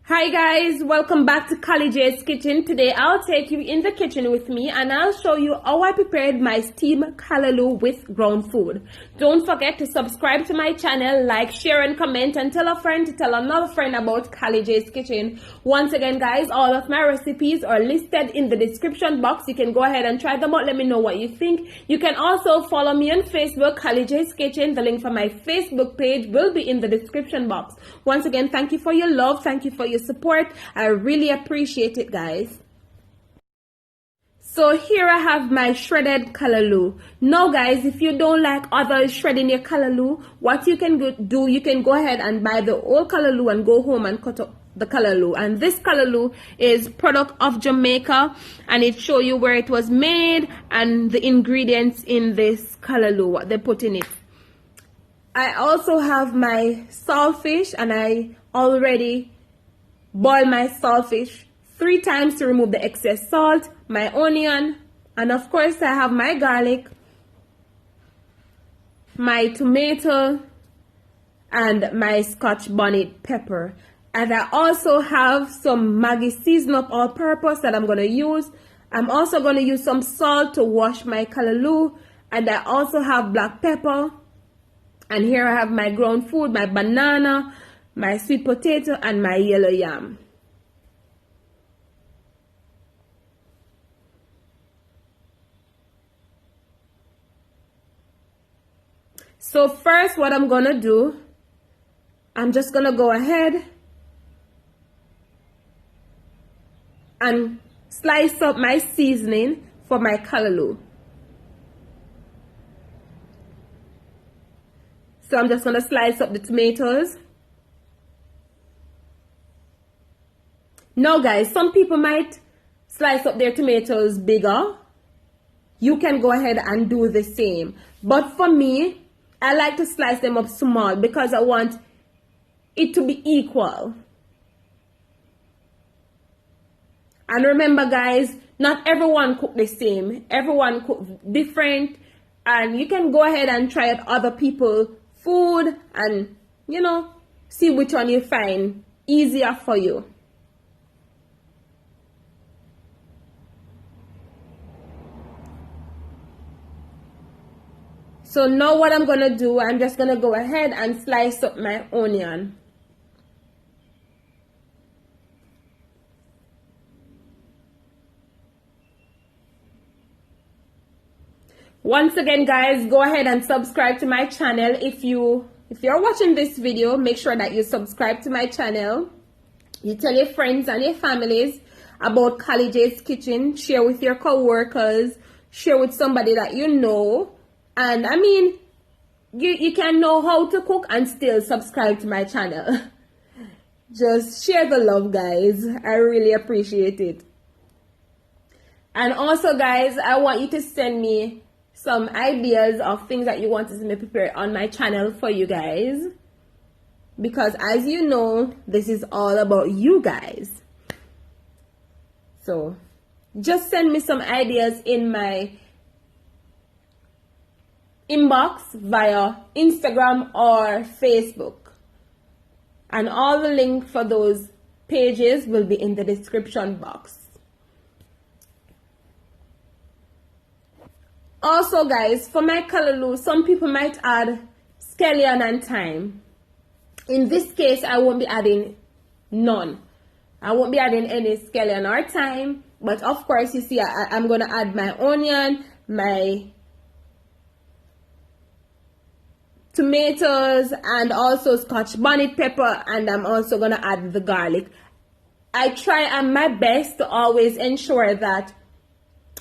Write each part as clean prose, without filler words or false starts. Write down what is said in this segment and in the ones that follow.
Hi guys, welcome back to CALLY's kitchen. Today I'll take you in the kitchen with me and I'll show you how I prepared my steamed callaloo with ground food. Don't forget to subscribe to my channel, like, share and comment, and tell a friend to tell another friend about CALLY's kitchen. Once again guys, all of my recipes are listed in the description box. You can go ahead and try them out. Let me know what you think. You can also follow me on Facebook, CALLY's kitchen. The link for my Facebook page will be in the description box. Once again, thank you for your love. Thank you for your support. I really appreciate it, guys. So here I have my shredded callaloo. Now guys, if you don't like others shredding your callaloo, what you can do, you can go ahead and buy the whole callaloo and go home and cut up the callaloo. And this callaloo is product of Jamaica, and it show you where it was made and the ingredients in this callaloo, what they put in it. I also have my saltfish, and I already boil my saltfish 3 times to remove the excess salt, my onion, and of course I have my garlic, my tomato, and my Scotch bonnet pepper. And I also have some Maggi season up all purpose that I'm going to use. I'm also going to use some salt to wash my callaloo, and I also have black pepper. And here I have my ground food, my banana, my sweet potato, and my yellow yam. So first what I'm gonna do, I'm just gonna go ahead and slice up my seasoning for my callaloo. So I'm just gonna slice up the tomatoes. Now guys, some people might slice up their tomatoes bigger. You can go ahead and do the same. But for me, I like to slice them up small because I want it to be equal. And remember guys, not everyone cook the same. Everyone cook different. And you can go ahead and try out other people's food and, you know, see which one you find easier for you. So now what I'm going to do, I'm just going to go ahead and slice up my onion. Once again guys, go ahead and subscribe to my channel. If you're watching this video, make sure that you subscribe to my channel. You tell your friends and your families about CALLY's kitchen. Share with your co-workers. Share with somebody that you know. And I mean, you can know how to cook and still subscribe to my channel. Just share the love guys. I really appreciate it. And also guys, I want you to send me some ideas of things that you want to see me prepare on my channel for you guys. Because as you know, this is all about you guys. So just send me some ideas in my inbox via Instagram or Facebook, and all the link for those pages will be in the description box. Also guys, for my callaloo, some people might add scallion and thyme. In this case, I won't be adding none. I won't be adding any scallion or thyme, but of course you see I'm gonna add my onion, my tomatoes, and also Scotch bonnet pepper, and I'm also gonna add the garlic. I try my best to always ensure that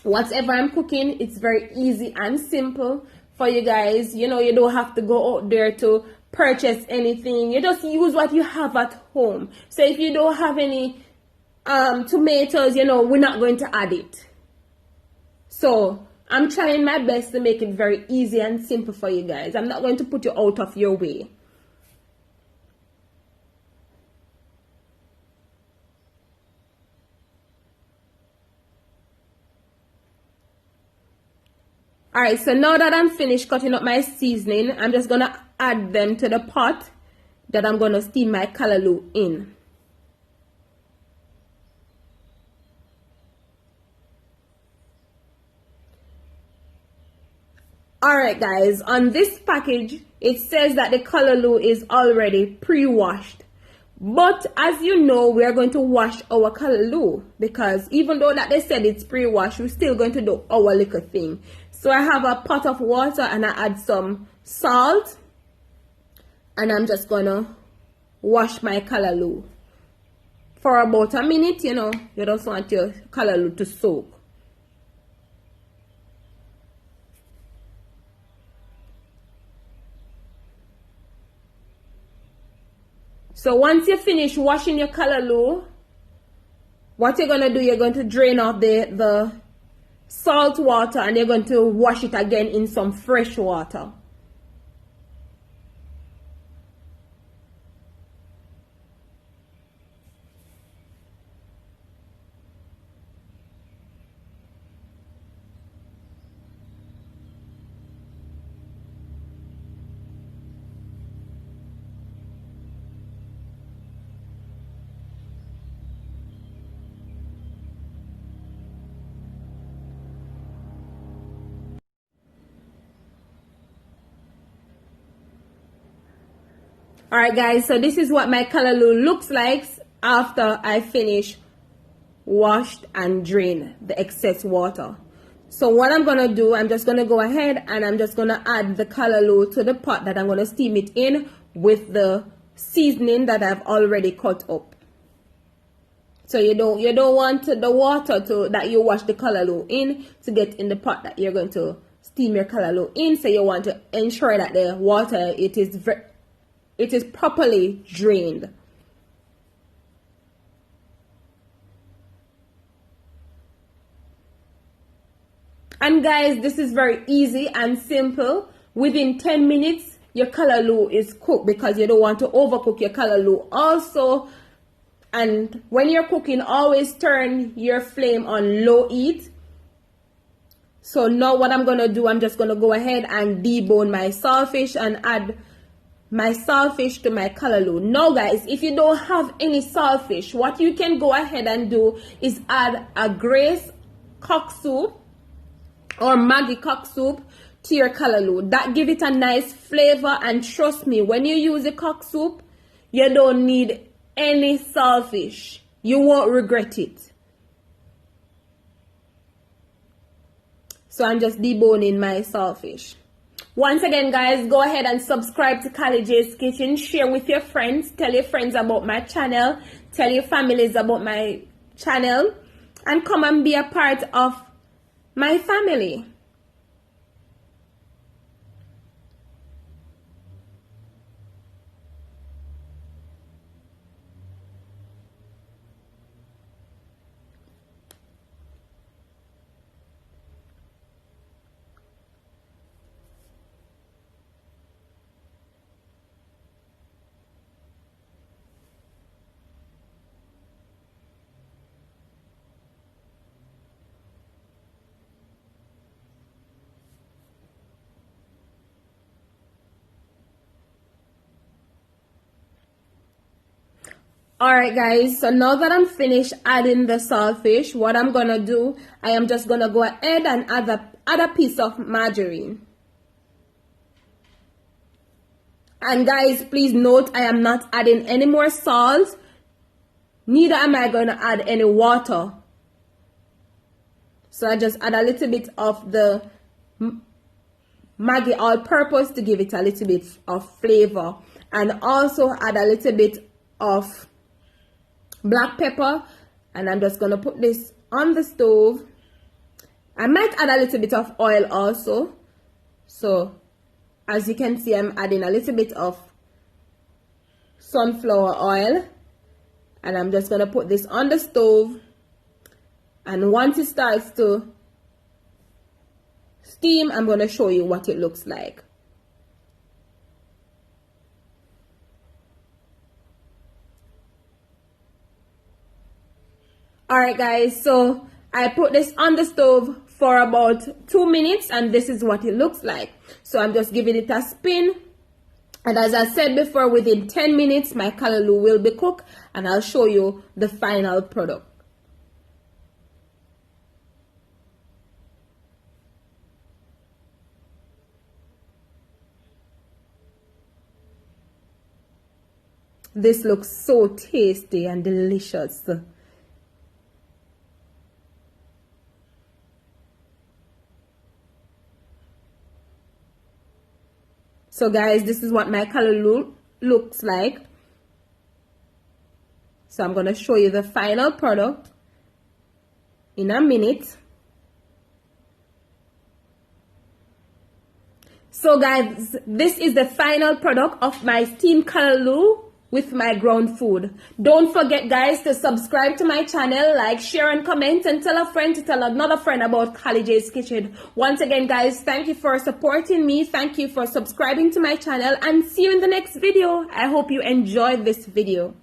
whatever I'm cooking, it's very easy and simple for you guys. You know, you don't have to go out there to purchase anything. You just use what you have at home. So if you don't have any tomatoes, you know, we're not going to add it. So I'm trying my best to make it very easy and simple for you guys. I'm not going to put you out of your way. Alright, so now that I'm finished cutting up my seasoning, I'm just going to add them to the pot that I'm going to steam my callaloo in. Alright guys, on this package it says that the callaloo is already pre-washed, but as you know, we are going to wash our callaloo, because even though that they said it's pre-washed, we're still going to do our little thing. So I have a pot of water and I add some salt, and I'm just gonna wash my callaloo for about a minute. You know, you just want your callaloo to soak. So once you finish washing your callaloo, what you're going to do, you're going to drain off the salt water, and you're going to wash it again in some fresh water. Alright guys, so this is what my callaloo looks like after I finish washed and drain the excess water. So what I'm gonna do, I'm just gonna go ahead and I'm just gonna add the callaloo to the pot that I'm gonna steam it in with the seasoning that I've already cut up. So you don't want the water that you wash the callaloo in to get in the pot that you're going to steam your callaloo in. So you want to ensure that the water it is properly drained. And guys, this is very easy and simple. Within 10 minutes, your callaloo is cooked, because you don't want to overcook your callaloo also. And when you're cooking, always turn your flame on low heat. So now what I'm going to do, I'm just going to go ahead and debone my saltfish and add my saltfish to my callaloo. Now guys, if you don't have any saltfish, what you can go ahead and do is add a Grace cock soup or Maggi cock soup to your callaloo. That give it a nice flavor, and trust me, when you use a cock soup, you don't need any saltfish. You won't regret it. So I'm just deboning my saltfish. Once again guys, go ahead and subscribe to Callie J's Kitchen. Share with your friends. Tell your friends about my channel. Tell your families about my channel. And come and be a part of my family. Alright guys, so now that I'm finished adding the saltfish, what I'm gonna do, I am just gonna go ahead and add a piece of margarine. And guys, please note, I am not adding any more salt, neither am I gonna add any water. So I just add a little bit of the Maggi all-purpose to give it a little bit of flavor, and also add a little bit of black pepper. And I'm just gonna put this on the stove. I might add a little bit of oil also. So as you can see, I'm adding a little bit of sunflower oil, and I'm just gonna put this on the stove. And once it starts to steam, I'm gonna show you what it looks like. Alright guys, so I put this on the stove for about 2 minutes, and this is what it looks like. So I'm just giving it a spin, and as I said before, within 10 minutes my callaloo will be cooked, and I'll show you the final product. This looks so tasty and delicious. So guys, this is what my callaloo looks like. So I'm going to show you the final product in a minute. So guys, this is the final product of my steamed callaloo with my ground food. Don't forget guys to subscribe to my channel, like, share and comment, and tell a friend to tell another friend about Callie J's Kitchen. Once again guys, thank you for supporting me. Thank you for subscribing to my channel, and see you in the next video. I hope you enjoyed this video.